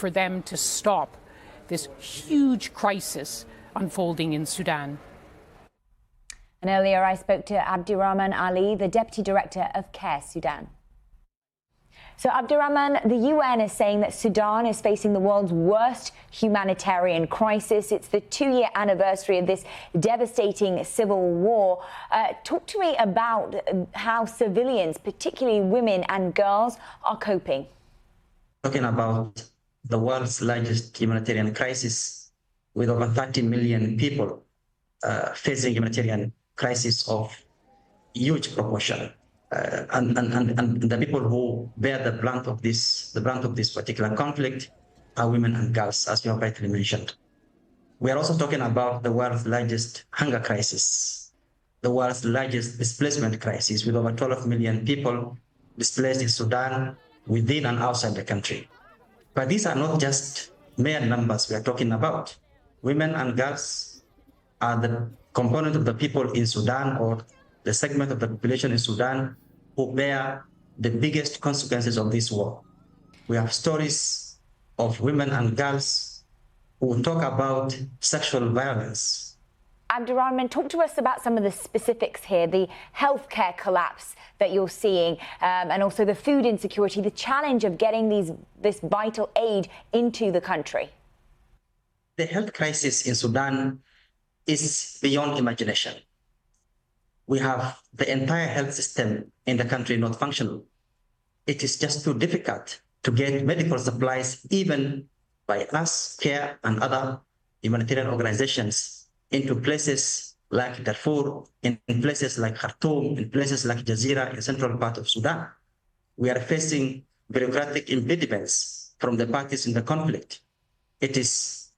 for them to stop this huge crisis unfolding in Sudan. And earlier I spoke to Abdirahman Ali, the Deputy Director of CARE Sudan. So Abdirahman, the UN is saying that Sudan is facing the world's worst humanitarian crisis. It's the 2-year anniversary of this devastating civil war. Talk to me about how civilians, particularly women and girls, are coping. Talking about the world's largest humanitarian crisis, with over 30 million people facing humanitarian crisis of huge proportion. And the people who bear the brunt of this particular conflict are women and girls, as you have rightly mentioned. We are also talking about the world's largest hunger crisis, the world's largest displacement crisis, with over 12 million people displaced in Sudan, within and outside the country. But these are not just mere numbers we are talking about. Women and girls are the component of the people in Sudan, or the segment of the population in Sudan, who bear the biggest consequences of this war. We have stories of women and girls who talk about sexual violence. Abdirahman, talk to us about some of the specifics here, the healthcare collapse that you're seeing, and also the food insecurity, the challenge of getting this vital aid into the country. The health crisis in Sudan is beyond imagination. We have the entire health system in the country not functional. It is just too difficult to get medical supplies, even by us, CARE, and other humanitarian organizations, into places like Darfur, in places like Khartoum, in places like Jazeera, in the central part of Sudan. We are facing bureaucratic impediments from the parties in the conflict. It is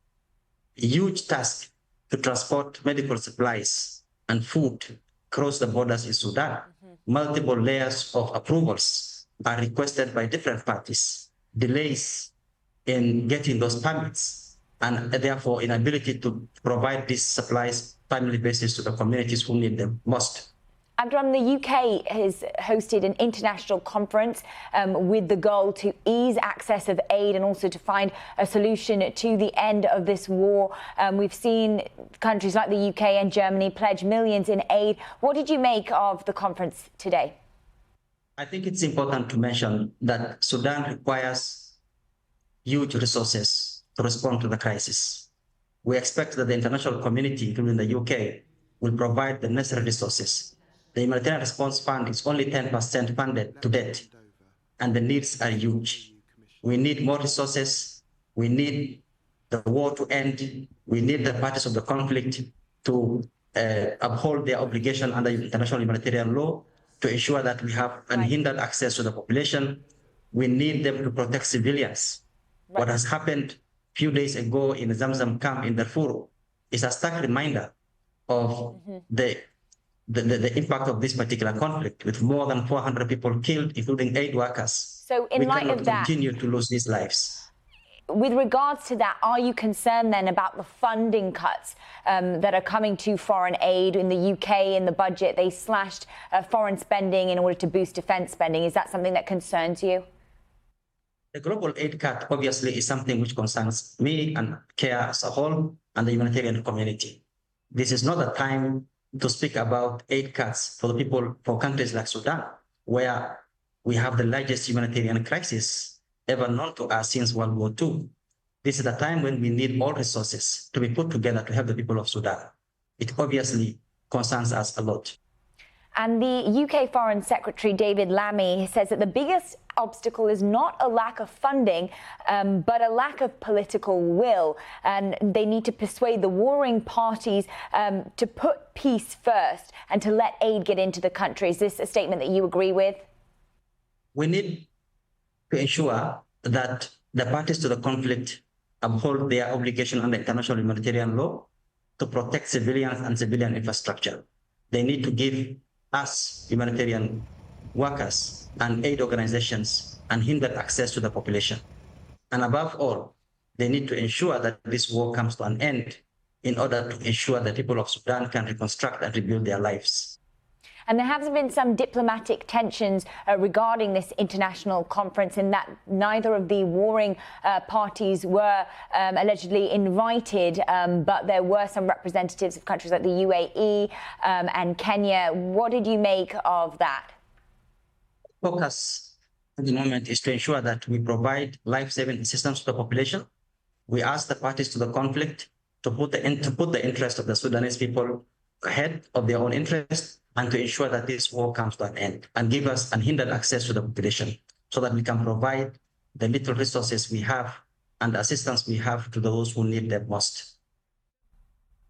a huge task to transport medical supplies and food across the borders in Sudan. Multiple layers of approvals are requested by different parties, delays in getting those permits, and therefore inability to provide these supplies timely basis to the communities who need them most. Abdirahman, the UK has hosted an international conference with the goal to ease access of aid and also to find a solution to the end of this war. We've seen countries like the UK and Germany pledge millions in aid. What did you make of the conference today? I think it's important to mention that Sudan requires huge resources to respond to the crisis. We expect that the international community, including the UK, will provide the necessary resources. The Humanitarian Response Fund is only 10% funded to date, and the needs are huge. We need more resources. We need the war to end. We need the parties of the conflict to uphold their obligation under international humanitarian law to ensure that we have unhindered access to the population. We need them to protect civilians. Right. What has happened a few days ago in the Zamzam camp in Darfur is a stark reminder of the impact of this particular conflict, with more than 400 people killed, including 8 workers. So in light of that, we cannot continue to lose these lives. With regards to that, are you concerned then about the funding cuts that are coming to foreign aid? In the UK, in the budget, they slashed foreign spending in order to boost defence spending. Is that something that concerns you? The global aid cut obviously is something which concerns me and CARE as a whole and the humanitarian community. This is not a time to speak about aid cuts for the people, for countries like Sudan, where we have the largest humanitarian crisis ever known to us since World War II. This is the time when we need all resources to be put together to help the people of Sudan. It obviously concerns us a lot. And the UK Foreign Secretary David Lammy says that the biggest obstacle is not a lack of funding, but a lack of political will. And they need to persuade the warring parties to put peace first and to let aid get into the country. Is this a statement that you agree with? We need to ensure that the parties to the conflict uphold their obligation under international humanitarian law to protect civilians and civilian infrastructure. They need to give us, humanitarian workers and aid organizations, unhindered access to the population. And above all, they need to ensure that this war comes to an end in order to ensure that people of Sudan can reconstruct and rebuild their lives. And there have been some diplomatic tensions regarding this international conference, in that neither of the warring parties were allegedly invited, but there were some representatives of countries like the UAE and Kenya. What did you make of that? Focus at the moment is to ensure that we provide life-saving assistance to the population. We ask the parties to the conflict to put the interest of the Sudanese people ahead of their own interest, and to ensure that this war comes to an end and give us unhindered access to the population, so that we can provide the little resources we have and the assistance we have to those who need them most.